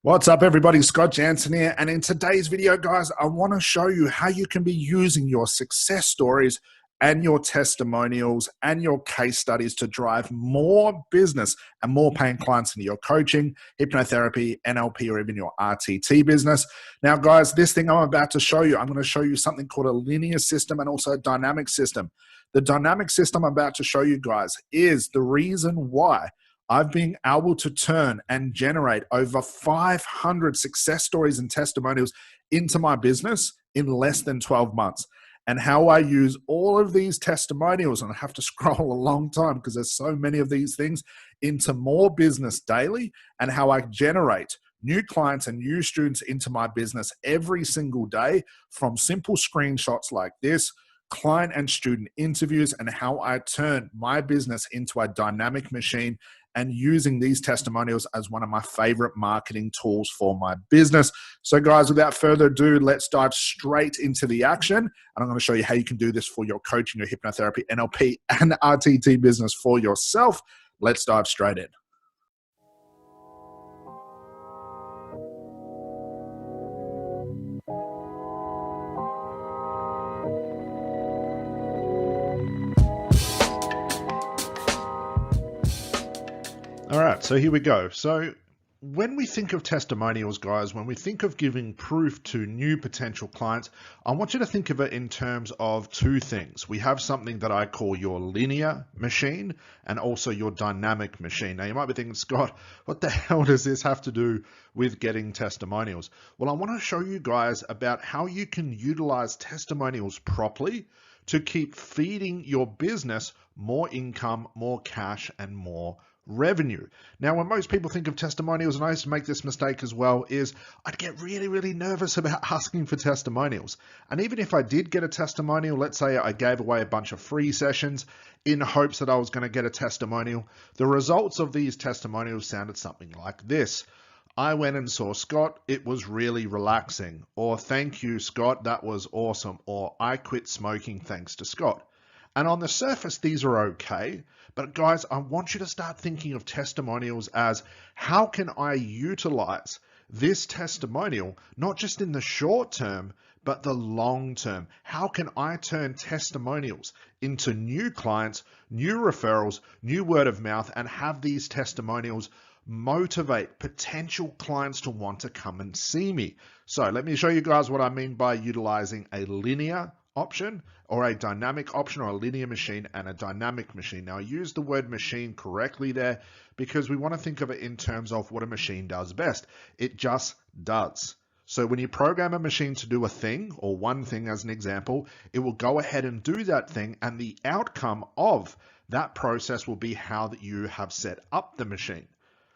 What's up, everybody? Scott Jansen here. And in today's video, guys, I want to show you how you can be using your success stories and your testimonials and your case studies to drive more business and more paying clients into your coaching, hypnotherapy, NLP, or even your RTT business. Now, guys, this thing I'm about to show you, I'm going to show you something called a linear system and also a dynamic system. The dynamic system I'm about to show you guys is the reason why I've been able to turn and generate over 500 success stories and testimonials into my business in less than 12 months. And how I use all of these testimonials, and I have to scroll a long time because there's so many of these things, into more business daily, and how I generate new clients and new students into my business every single day from simple screenshots like this, client and student interviews, and how I turn my business into a dynamic machine and using these testimonials as one of my favorite marketing tools for my business. So guys, without further ado, let's dive straight into the action. And I'm going to show you how you can do this for your coaching, your hypnotherapy, NLP, and RTT business for yourself. Let's dive straight in. All right, so here we go. So when we think of testimonials, guys, when we think of giving proof to new potential clients, I want you to think of it in terms of two things. We have something that I call your linear machine and also your dynamic machine. Now, you might be thinking, Scott, what the hell does this have to do with getting testimonials? Well, I want to show you guys about how you can utilize testimonials properly to keep feeding your business more income, more cash, and more revenue. Now, when most people think of testimonials, and I used to make this mistake as well, is I'd get really nervous about asking for testimonials. And even if I did get a testimonial, let's say I gave away a bunch of free sessions in hopes that I was going to get a testimonial, the results of these testimonials sounded something like this. I went and saw Scott, it was really relaxing. Or thank you, Scott, that was awesome. Or I quit smoking thanks to Scott. And on the surface, these are okay. But guys, I want you to start thinking of testimonials as how can I utilize this testimonial, not just in the short term, but the long term? How can I turn testimonials into new clients, new referrals, new word of mouth, and have these testimonials motivate potential clients to want to come and see me? So let me show you guys what I mean by utilizing a linear option or a dynamic option, or a linear machine and a dynamic machine. Now, I use the word machine correctly there because we want to think of it in terms of what a machine does best. It just does. So when you program a machine to do a thing, or one thing as an example, it will go ahead and do that thing, and the outcome of that process will be how that you have set up the machine.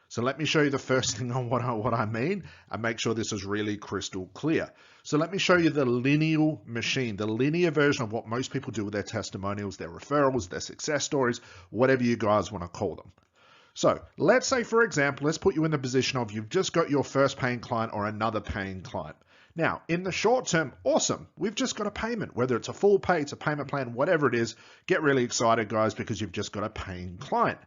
So let me show you the first thing on what I mean, and make sure this is really crystal clear. So let me show you the linear machine, the linear version of what most people do with their testimonials, their referrals, their success stories, whatever you guys want to call them. So let's say, for example, let's put you in the position of you've just got your first paying client or another paying client. Now, in the short term, awesome. We've just got a payment, whether it's a full pay, it's a payment plan, whatever it is. Get really excited, guys, because you've just got a paying client.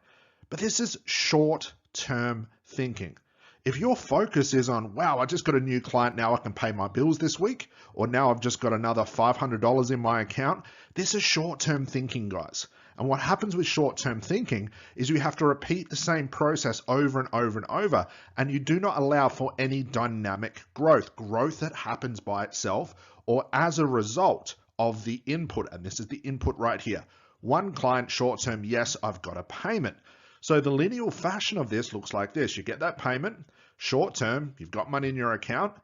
But this is short-term thinking. If your focus is on, wow, I just got a new client, now I can pay my bills this week, or now I've just got another $500 in my account, this is short-term thinking, guys. And what happens with short-term thinking is you have to repeat the same process over and over and over, and you do not allow for any dynamic growth that happens by itself or as a result of the input. And this is the input right here. One client, short-term, yes, I've got a payment. So the linear fashion of this looks like this. You get that payment, short term, you've got money in your account,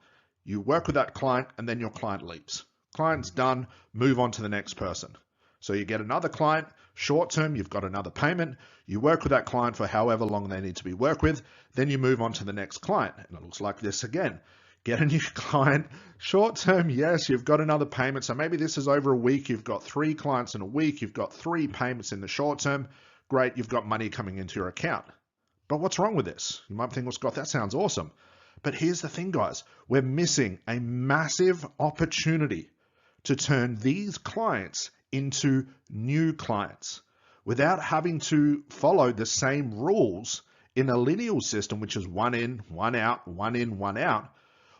you work with that client, and then your client leaves. Client's done, move on to the next person. So you get another client, short term, you've got another payment, you work with that client for however long they need to be worked with, then you move on to the next client. And it looks like this again. Get a new client, short term, yes, you've got another payment. So maybe this is over a week, you've got 3 clients in a week, you've got 3 payments in the short term. Great, you've got money coming into your account. But what's wrong with this? You might think, well, Scott, that sounds awesome. But here's the thing, guys. We're missing a massive opportunity to turn these clients into new clients without having to follow the same rules In a linear system, which is one in, one out, one in, one out,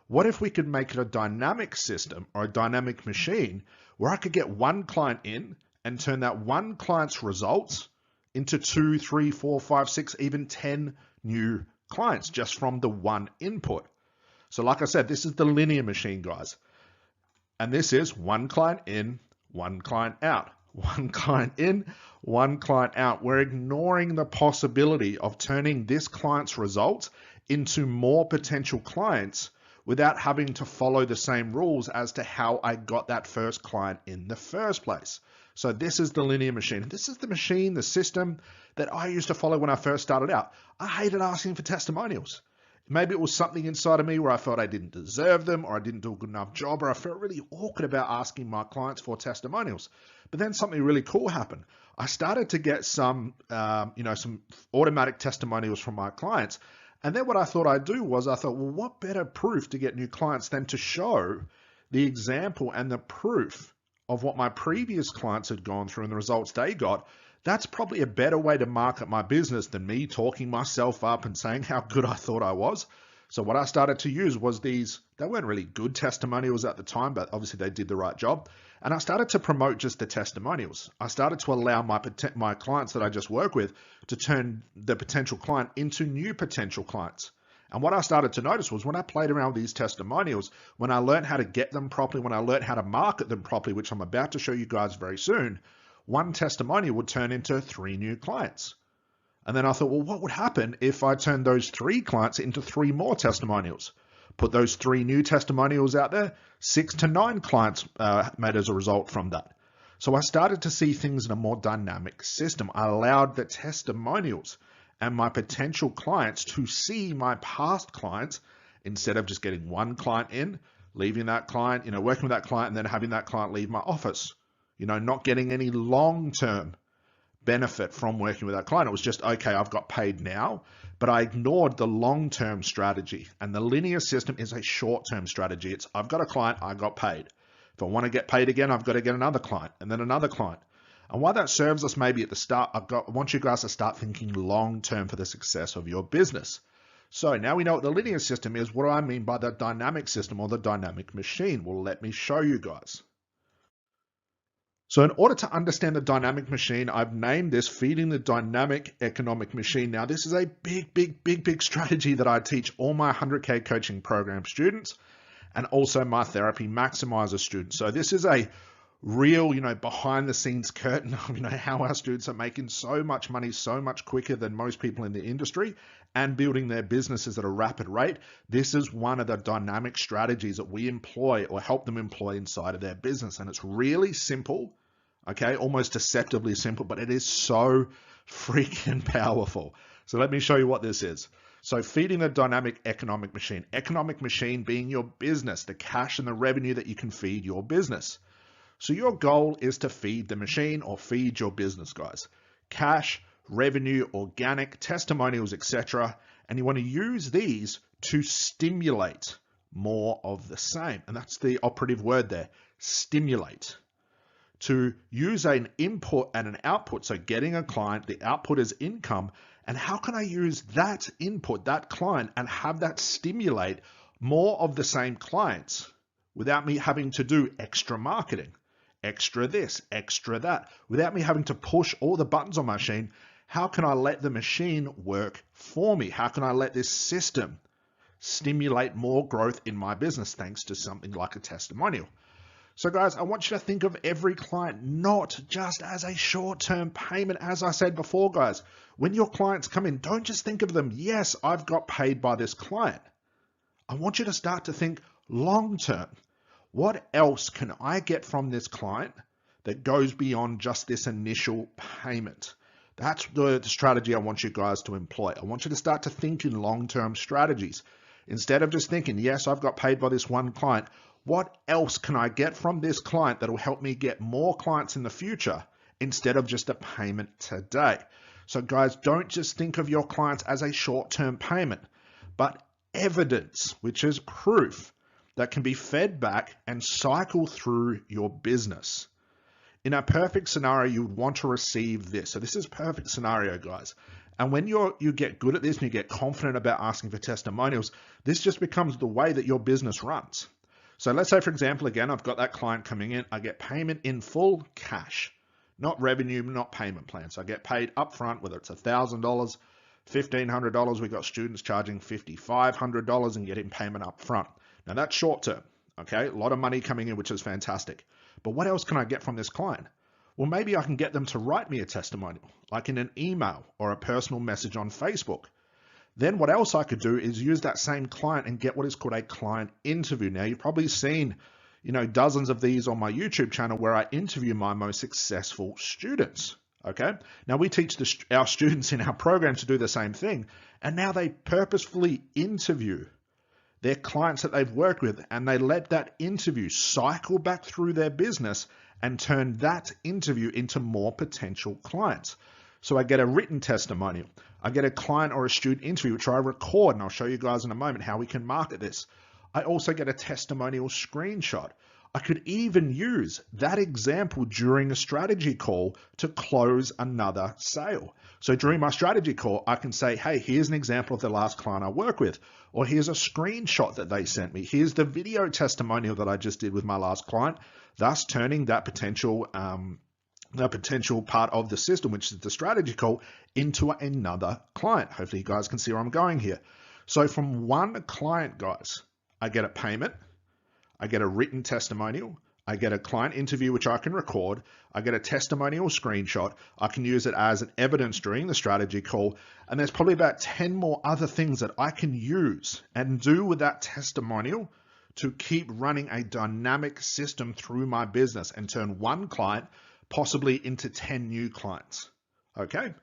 what if we could make it a dynamic system or a dynamic machine where I could get one client in and turn that one client's results into 2, 3, 4, 5, 6, even 10 new clients just from the one input. So like I said, this is the linear machine, guys. And this is one client in, one client out, one client in, one client out. We're ignoring the possibility of turning this client's results into more potential clients without having to follow the same rules as to how I got that first client in the first place. So this is the linear machine. This is the machine, the system that I used to follow when I first started out. I hated asking for testimonials. Maybe it was something inside of me where I felt I didn't deserve them, or I didn't do a good enough job, or I felt really awkward about asking my clients for testimonials. But then something really cool happened. I started to get some automatic testimonials from my clients. And then what I thought I'd do was I thought, well, what better proof to get new clients than to show the example and the proof of what my previous clients had gone through and the results they got. That's probably a better way to market my business than me talking myself up and saying how good I thought I was. So what I started to use was these, they weren't really good testimonials at the time, but obviously they did the right job. And I started to promote just the testimonials. I started to allow my clients that I just work with to turn the potential client into new potential clients. And what I started to notice was when I played around with these testimonials, when I learned how to get them properly, when I learned how to market them properly, which I'm about to show you guys very soon, one testimonial would turn into 3 new clients. And then I thought, well, what would happen if I turned those 3 clients into 3 more testimonials? Put those 3 new testimonials out there, 6 to 9 clients made as a result from that. So I started to see things in a more dynamic system. I allowed the testimonials and my potential clients to see my past clients instead of just getting one client in, leaving that client, working with that client and then having that client leave my office. Not getting any long-term benefit from working with that client. It was just, okay, I've got paid now, but I ignored the long-term strategy. And the linear system is a short-term strategy. It's, I've got a client, I got paid. If I want to get paid again, I've got to get another client and then another client. And while that serves us maybe at the start, I want you guys to start thinking long-term for the success of your business. So now we know what the linear system is. What do I mean by the dynamic system or the dynamic machine? Well, let me show you guys. So in order to understand the dynamic machine, I've named this Feeding the Dynamic Economic Machine. Now, this is a big strategy that I teach all my 100K coaching program students and also my Therapy Maximizer students. So this is a real, behind the scenes curtain of, how our students are making so much money, so much quicker than most people in the industry and building their businesses at a rapid rate. This is one of the dynamic strategies that we employ or help them employ inside of their business. And it's really simple, okay, almost deceptively simple, but it is so freaking powerful. So let me show you what this is. So feeding the dynamic economic machine being your business, the cash and the revenue that you can feed your business. So your goal is to feed the machine or feed your business, guys. Cash, revenue, organic, testimonials, etc. And you want to use these to stimulate more of the same. And that's the operative word there, stimulate. To use an input and an output. So getting a client, the output is income. And how can I use that input, that client, and have that stimulate more of the same clients without me having to do extra marketing? Extra this, extra that, without me having to push all the buttons on my machine. How can I let the machine work for me? How can I let this system stimulate more growth in my business thanks to something like a testimonial? So guys, I want you to think of every client not just as a short-term payment. As I said before, guys, when your clients come in, don't just think of them, yes, I've got paid by this client. I want you to start to think long-term. What else can I get from this client that goes beyond just this initial payment? That's the strategy I want you guys to employ. I want you to start to think in long-term strategies. Instead of just thinking, yes, I've got paid by this one client, what else can I get from this client that will help me get more clients in the future instead of just a payment today? So guys, don't just think of your clients as a short-term payment, but evidence, which is proof that can be fed back and cycle through your business. In a perfect scenario, you would want to receive this. So this is a perfect scenario, guys. And when you get good at this and you get confident about asking for testimonials, this just becomes the way that your business runs. So let's say, for example, again, I've got that client coming in, I get payment in full cash, not revenue, not payment plan. So I get paid upfront, whether it's $1,000, $1,500. We've got students charging $5,500 and getting payment upfront. Now that's short term, okay? A lot of money coming in, which is fantastic. But what else can I get from this client? Well, maybe I can get them to write me a testimonial, like in an email or a personal message on Facebook. Then what else I could do is use that same client and get what is called a client interview. Now, you've probably seen, dozens of these on my YouTube channel where I interview my most successful students. Okay. Now we teach our students in our program to do the same thing. And now they purposefully interview their clients that they've worked with, and they let that interview cycle back through their business and turn that interview into more potential clients. So I get a written testimonial. I get a client or a student interview, which I record, and I'll show you guys in a moment how we can market this. I also get a testimonial screenshot. I could even use that example during a strategy call to close another sale. So during my strategy call, I can say, hey, here's an example of the last client I work with, or here's a screenshot that they sent me. Here's the video testimonial that I just did with my last client, thus turning that potential part of the system, which is the strategy call, into another client. Hopefully you guys can see where I'm going here. So from one client, guys, I get a payment, I get a written testimonial, I get a client interview, which I can record, I get a testimonial screenshot, I can use it as an evidence during the strategy call, and there's probably about 10 more other things that I can use and do with that testimonial to keep running a dynamic system through my business and turn one client possibly into 10 new clients. Okay.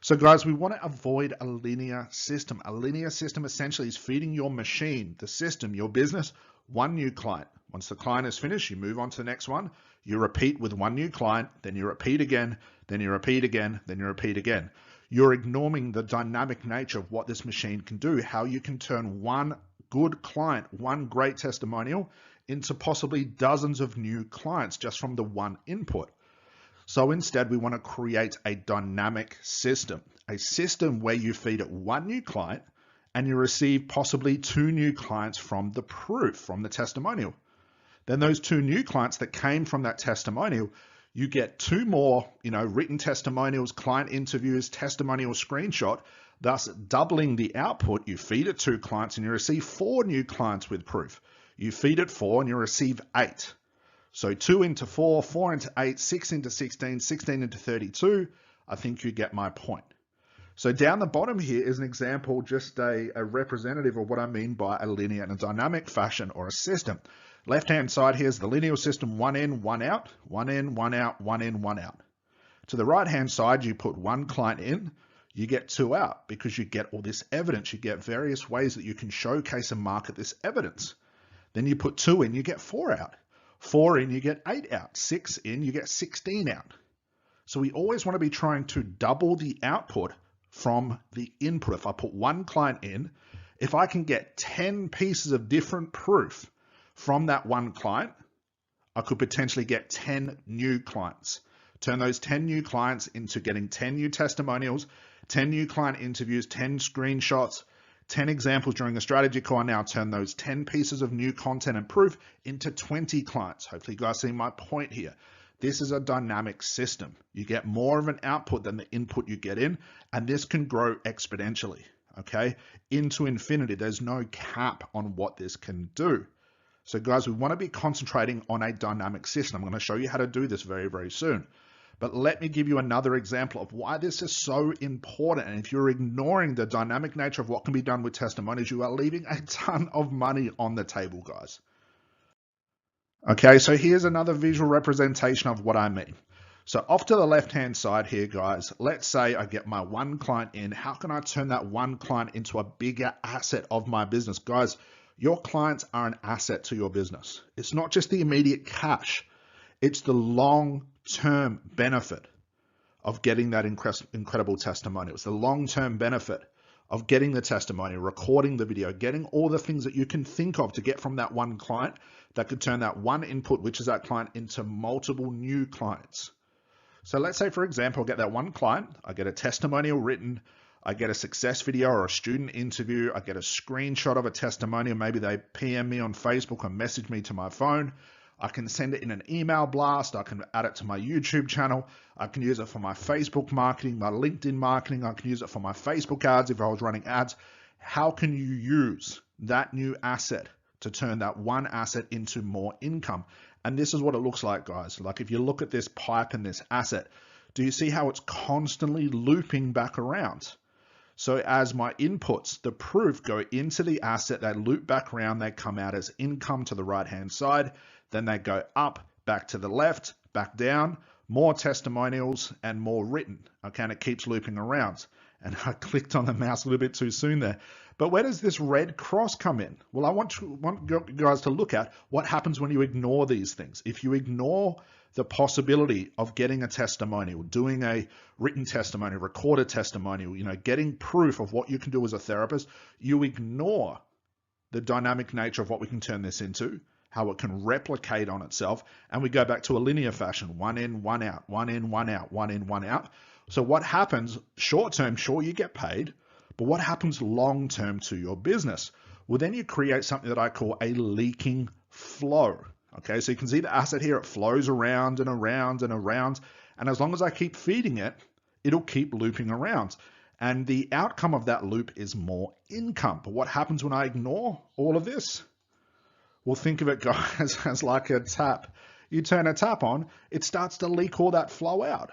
So guys, we want to avoid a linear system. A linear system essentially is feeding your machine, the system, your business, one new client. Once the client is finished, you move on to the next one. You repeat with one new client, then you repeat again, then you repeat again, then you repeat again. You're ignoring the dynamic nature of what this machine can do, how you can turn one good client, one great testimonial into possibly dozens of new clients just from the one input. So instead, we want to create a dynamic system, a system where you feed it one new client and you receive possibly 2 new clients from the proof, from the testimonial. Then those 2 new clients that came from that testimonial, you get 2 more, written testimonials, client interviews, testimonial screenshot, thus doubling the output. You feed it 2 clients and you receive 4 new clients with proof. You feed it 4 and you receive 8. So 2 into 4, 4 into 8, 6 into 16, 16 into 32. I think you get my point. So down the bottom here is an example, just a representative of what I mean by a linear and a dynamic fashion or a system. Left-hand side here is the linear system, 1 in, 1 out, 1 in, 1 out, 1 in, 1 out. To the right-hand side, you put 1 client in, you get 2 out because you get all this evidence. You get various ways that you can showcase and market this evidence. Then you put 2 in, you get 4 out. 4 in, you get 8 out. 6 in, you get 16 out. So we always want to be trying to double the output from the input. If I put 1 client in, if I can get 10 pieces of different proof from that 1 client, I could potentially get 10 new clients. Turn those 10 new clients into getting 10 new testimonials, 10 new client interviews, 10 screenshots, 10 examples during the strategy call. I now turn those 10 pieces of new content and proof into 20 clients. Hopefully you guys see my point here. This is a dynamic system. You get more of an output than the input you get in, and this can grow exponentially, okay, into infinity. There's no cap on what this can do. So guys, we want to be concentrating on a dynamic system. I'm going to show you how to do this very, very soon. But let me give you another example of why this is so important. And if you're ignoring the dynamic nature of what can be done with testimonials, you are leaving a ton of money on the table, guys. Okay, so here's another visual representation of what I mean. So off to the left-hand side here, guys, let's say I get my 1 client in. How can I turn that 1 client into a bigger asset of my business? Guys, your clients are an asset to your business. It's not just the immediate cash. It's the long-term benefit of getting that incredible testimonial. It's the long-term benefit of getting the testimonial, recording the video, getting all the things that you can think of to get from that 1 client that could turn that 1 input, which is that client, into multiple new clients. So let's say, for example, I get that 1 client, I get a testimonial written, I get a success video or a student interview. I get a screenshot of a testimonial. Maybe they PM me on Facebook or message me to my phone. I can send it in an email blast. I can add it to my YouTube channel. I can use it for my Facebook marketing, my LinkedIn marketing. I can use it for my Facebook ads if I was running ads. How can you use that new asset to turn that one asset into more income? And this is what it looks like, guys. Like if you look at this pipe and this asset, do you see how it's constantly looping back around? So as my inputs, the proof, go into the asset, they loop back around, they come out as income to the right-hand side, then they go up, back to the left, back down, more testimonials and more written, okay, and it keeps looping around. And I clicked on the mouse a little bit too soon there. But where does this red cross come in? Well, I want you guys to look at what happens when you ignore these things. If you ignore the possibility of getting a testimonial, doing a written testimonial, recorded testimonial, getting proof of what you can do as a therapist, you ignore the dynamic nature of what we can turn this into, how it can replicate on itself, and we go back to a linear fashion, one in, one out, one in, one out, one in, one out. So what happens short term, sure, you get paid, but what happens long term to your business? Well, then you create something that I call a leaking flow. Okay, so you can see the asset here, it flows around and around and around. And as long as I keep feeding it, it'll keep looping around. And the outcome of that loop is more income. But what happens when I ignore all of this? Well, think of it, guys, as like a tap. You turn a tap on, it starts to leak all that flow out.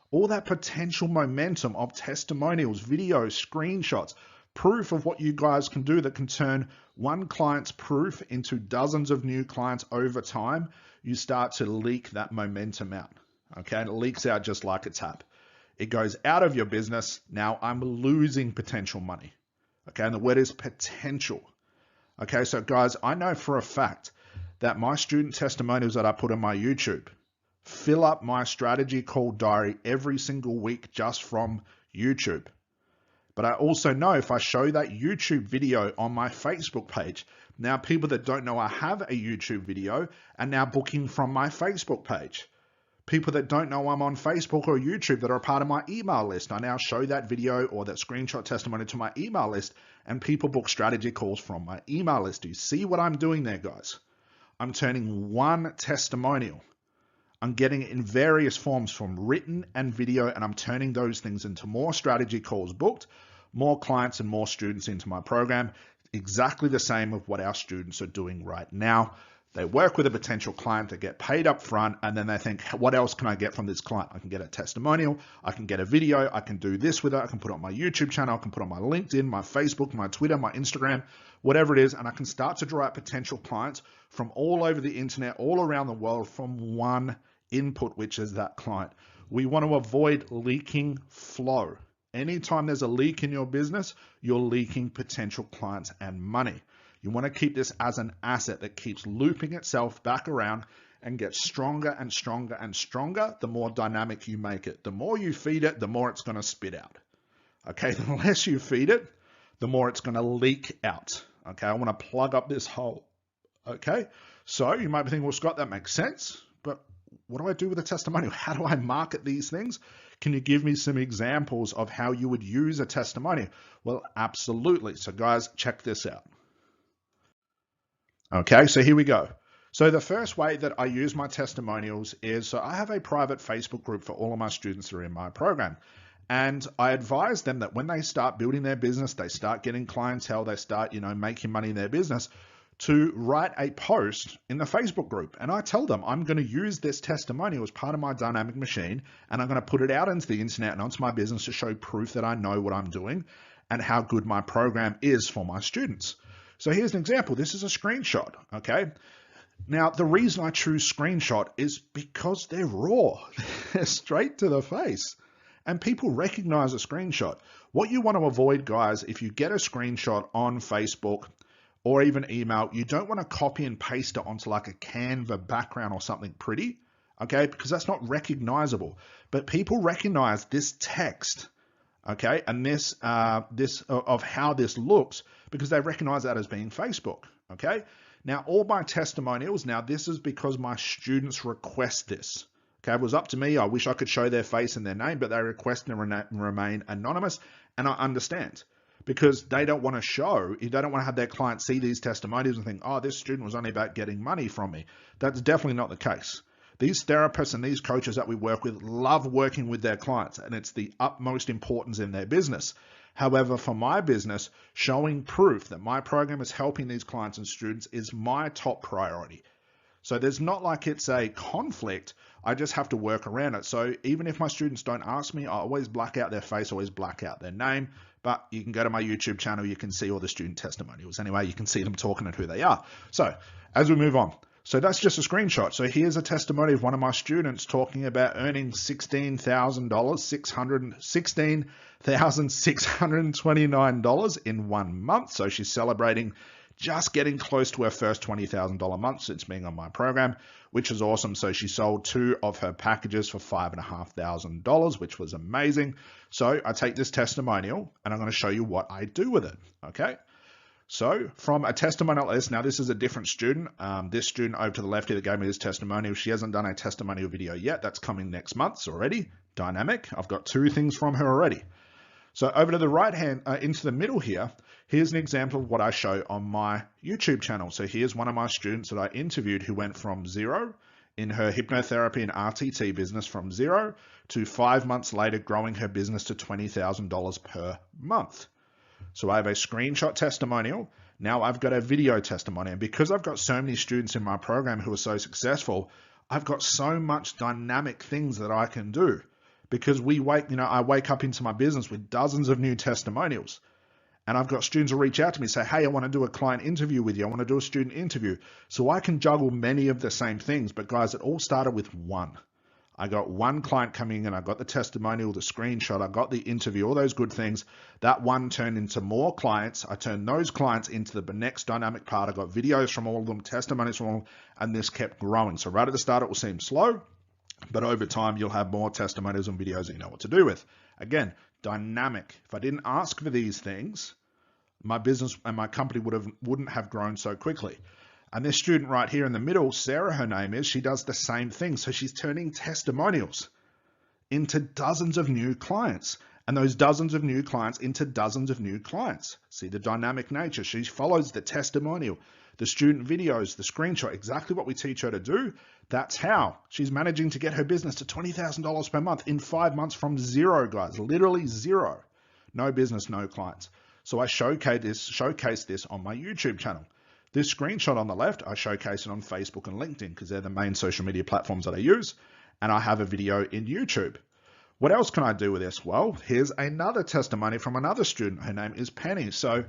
All that potential momentum of testimonials, videos, screenshots, proof of what you guys can do that can turn one client's proof into dozens of new clients over time. You start to leak that momentum out, okay? And it leaks out just like a tap. It goes out of your business. Now I'm losing potential money, okay? And the word is potential, okay? So guys, I know for a fact that my student testimonials that I put on my YouTube fill up my strategy call diary every single week just from YouTube. But I also know if I show that YouTube video on my Facebook page, now people that don't know I have a YouTube video are now booking from my Facebook page. People that don't know I'm on Facebook or YouTube that are a part of my email list, I now show that video or that screenshot testimony to my email list, and people book strategy calls from my email list. Do you see what I'm doing there, guys? I'm turning one testimonial. I'm getting it in various forms from written and video, and I'm turning those things into more strategy calls booked, more clients and more students into my program. Exactly the same of what our students are doing right now. They work with a potential client, they get paid up front, and then they think, what else can I get from this client? I can get a testimonial, I can get a video, I can do this with it, I can put it on my YouTube channel, I can put it on my LinkedIn, my Facebook, my Twitter, my Instagram, whatever it is, and I can start to draw out potential clients from all over the internet, all around the world from one input, which is that client. We want to avoid leaking flow. Anytime there's a leak in your business, you're leaking potential clients and money. You want to keep this as an asset that keeps looping itself back around and gets stronger and stronger and stronger the more dynamic you make it. The more you feed it, the more it's going to spit out. Okay, the less you feed it, the more it's going to leak out. Okay, I want to plug up this hole. Okay, so you might be thinking, well, Scott, that makes sense, but what do I do with a testimonial? How do I market these things? Can you give me some examples of how you would use a testimonial? Well, absolutely. So guys, check this out. Okay, so here we go. So the first way that I use my testimonials is, so I have a private Facebook group for all of my students that are in my program. And I advise them that when they start building their business, they start getting clientele, they start, making money in their business, to write a post in the Facebook group. And I tell them I'm going to use this testimonial as part of my dynamic machine, and I'm going to put it out into the internet and onto my business to show proof that I know what I'm doing and how good my program is for my students. So here's an example. This is a screenshot, okay? Now, the reason I choose screenshot is because they're raw. They're straight to the face. And people recognize a screenshot. What you want to avoid, guys, if you get a screenshot on Facebook or even email, you don't want to copy and paste it onto like a Canva background or something pretty, okay? Because that's not recognizable. But people recognize this text, okay, and this of how this looks, because they recognize that as being Facebook, okay? Now, all my testimonials, now this is because my students request this, Okay, if it was up to me, I wish I could show their face and their name, but they request to remain anonymous, and I understand. Because they don't want to show, they don't want to have their clients see these testimonials and think, oh, this student was only about getting money from me. That's definitely not the case. These therapists and these coaches that we work with love working with their clients, and it's the utmost importance in their business. However, for my business, showing proof that my program is helping these clients and students is my top priority. So there's not like it's a conflict. I just have to work around it. So even if my students don't ask me, I always black out their face, always black out their name. But you can go to my YouTube channel, you can see all the student testimonials. Anyway, you can see them talking and who they are. So as we move on, so that's just a screenshot. So here's a testimony of one of my students talking about earning $16,629 in 1 month. So she's celebrating just getting close to her first $20,000 month since being on my program, which is awesome. So she sold 2 of her packages for $5,500, which was amazing. So I take this testimonial and I'm going to show you what I do with it. Okay. So from a testimonial list, now this is a different student. This student over to the left here that gave me this testimonial, she hasn't done a testimonial video yet. That's coming next month. It's already dynamic. I've got 2 things from her already. So over to the right hand, into the middle here, here's an example of what I show on my YouTube channel. So here's one of my students that I interviewed who went from 0 in her hypnotherapy and RTT business from 0 to 5 months later growing her business to $20,000 per month. So I have a screenshot testimonial. Now I've got a video testimonial. And because I've got so many students in my program who are so successful, I've got so much dynamic things that I can do. Because I wake up into my business with dozens of new testimonials. And I've got students who reach out to me and say, hey, I want to do a client interview with you. I want to do a student interview. So I can juggle many of the same things. But guys, it all started with one. I got one client coming in, I got the testimonial, the screenshot, I got the interview, all those good things. That one turned into more clients. I turned those clients into the next dynamic part. I got videos from all of them, testimonials from all of them, and this kept growing. So right at the start, it will seem slow, but over time, you'll have more testimonials and videos that you know what to do with. Again, dynamic. If I didn't ask for these things, my business and my company wouldn't have grown so quickly. And this student right here in the middle, Sarah, her name is, she does the same thing. So she's turning testimonials into dozens of new clients, and those dozens of new clients into dozens of new clients. See the dynamic nature. She follows the testimonial, the student videos, the screenshot, exactly what we teach her to do. That's how she's managing to get her business to $20,000 per month in 5 months from 0, guys, literally 0. No business, no clients. So I showcase this on my YouTube channel. This screenshot on the left, I showcase it on Facebook and LinkedIn because they're the main social media platforms that I use. And I have a video in YouTube. What else can I do with this? Well, here's another testimony from another student. Her name is Penny. So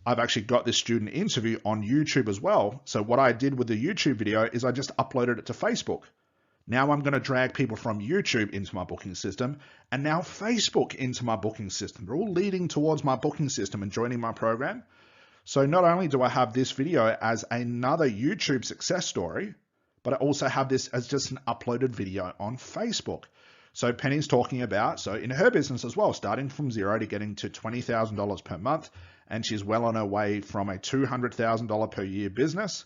I've actually got this student interview on YouTube as well. So what I did with the YouTube video is I just uploaded it to Facebook. Now I'm going to drag people from YouTube into my booking system and now Facebook into my booking system. They're all leading towards my booking system and joining my program. So not only do I have this video as another YouTube success story, but I also have this as just an uploaded video on Facebook. So Penny's talking about, so in her business as well, starting from 0 to getting to $20,000 per month. And she's well on her way from a $200,000 per year business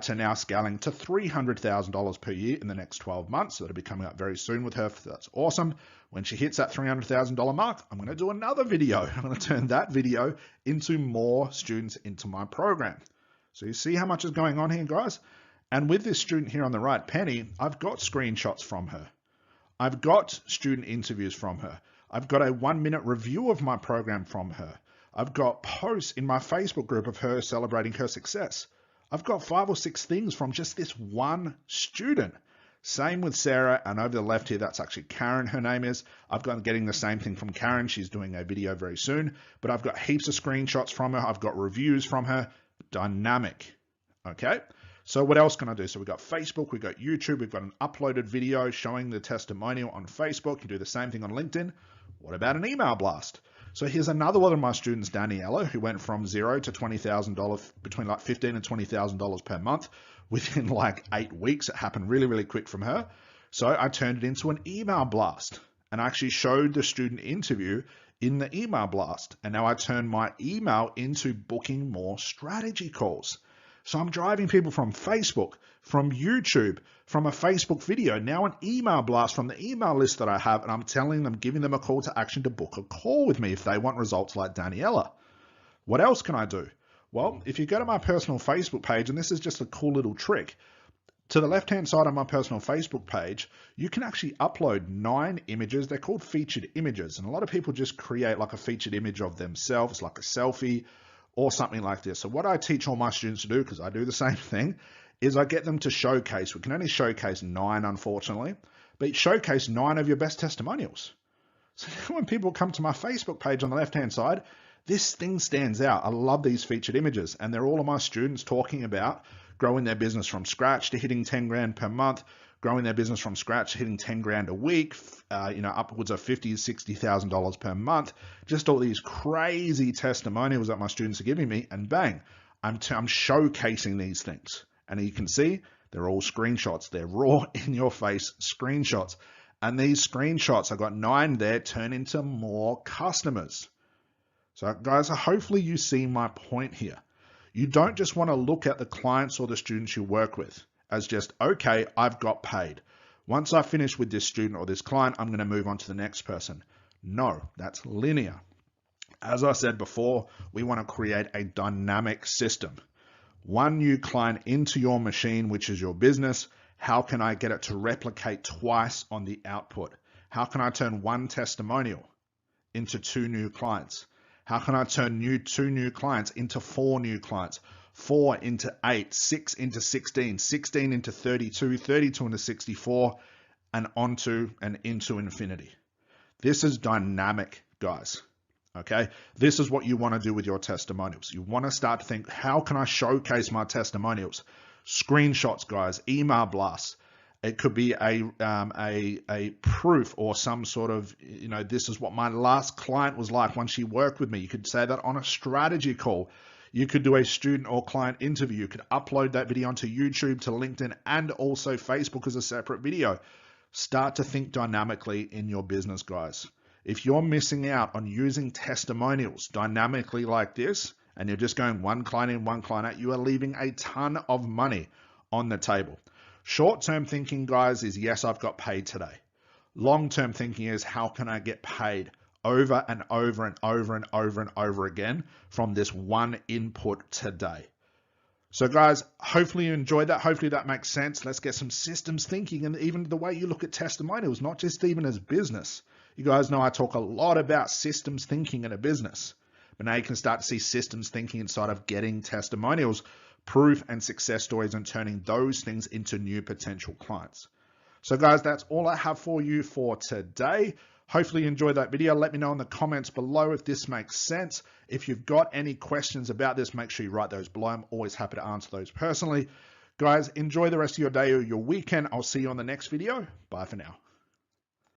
to now scaling to $300,000 per year in the next 12 months. So that'll be coming up very soon with her. So that's awesome. When she hits that $300,000 mark, I'm going to do another video. I'm going to turn that video into more students into my program. So you see how much is going on here, guys? And with this student here on the right, Penny, I've got screenshots from her. I've got student interviews from her. I've got a 1-minute review of my program from her. I've got posts in my Facebook group of her celebrating her success. I've got 5 or 6 things from just this one student. Same with Sarah, and over the left here, that's actually Karen, her name is. I've got getting the same thing from Karen. She's doing a video very soon, but I've got heaps of screenshots from her. I've got reviews from her. Dynamic. Okay. So what else can I do? So we've got Facebook, we've got YouTube, we've got an uploaded video showing the testimonial on Facebook. You can do the same thing on LinkedIn. What about an email blast? So here's another one of my students, Daniela, who went from 0 to $20,000, between like $15,000 and $20,000 per month within like 8 weeks. It happened really, really quick from her. So I turned it into an email blast and I actually showed the student interview in the email blast. And now I turn my email into booking more strategy calls. So I'm driving people from Facebook, from YouTube, from a Facebook video, now an email blast from the email list that I have, and I'm telling them, giving them a call to action to book a call with me if they want results like Daniela. What else can I do? Well, if you go to my personal Facebook page, and this is just a cool little trick, to the left-hand side of my personal Facebook page, you can actually upload 9 images. They're called featured images. And a lot of people just create like a featured image of themselves, like a selfie or something like this. So what I teach all my students to do, because I do the same thing, is I get them to showcase. We can only showcase 9, unfortunately, but showcase 9 of your best testimonials. So when people come to my Facebook page on the left-hand side, this thing stands out. I love these featured images, and they're all of my students talking about growing their business from scratch to hitting 10 grand per month, growing their business from scratch to hitting 10 grand a week, upwards of $50,000 to $60,000 per month. Just all these crazy testimonials that my students are giving me, and bang, I'm showcasing these things. And you can see they're all screenshots. They're raw in your face screenshots. And these screenshots, I've got 9 there, turn into more customers. So guys, hopefully you see my point here. You don't just want to look at the clients or the students you work with as just, okay, I've got paid. Once I finish with this student or this client, I'm going to move on to the next person. No, that's linear. As I said before, we want to create a dynamic system. One new client into your machine, which is your business. How can I get it to replicate twice on the output? How can I turn 1 testimonial into 2 new clients? How can I turn 2 new clients into 4 new clients, 4 into 8, 6 into 16, 16 into 32, 32 into 64, and onto and into infinity? This is dynamic, guys. Okay, this is what you want to do with your testimonials. You want to start to think, how can I showcase my testimonials? Screenshots, guys, email blasts. It could be a proof or some sort of, this is what my last client was like when she worked with me. You could say that on a strategy call. You could do a student or client interview. You could upload that video onto YouTube, to LinkedIn, and also Facebook as a separate video. Start to think dynamically in your business, guys. If you're missing out on using testimonials dynamically like this, and you're just going 1 client in, 1 client out, you are leaving a ton of money on the table. Short-term thinking, guys, is yes, I've got paid today. Long-term thinking is how can I get paid over and over and over and over and over again from this 1 input today. So guys, hopefully you enjoyed that. Hopefully that makes sense. Let's get some systems thinking, and even the way you look at testimonials, not just even as business. You guys know I talk a lot about systems thinking in a business, but now you can start to see systems thinking inside of getting testimonials, proof and success stories, and turning those things into new potential clients. So guys, that's all I have for you for today. Hopefully you enjoyed that video. Let me know in the comments below if this makes sense. If you've got any questions about this, make sure you write those below. I'm always happy to answer those personally. Guys, enjoy the rest of your day or your weekend. I'll see you on the next video. Bye for now.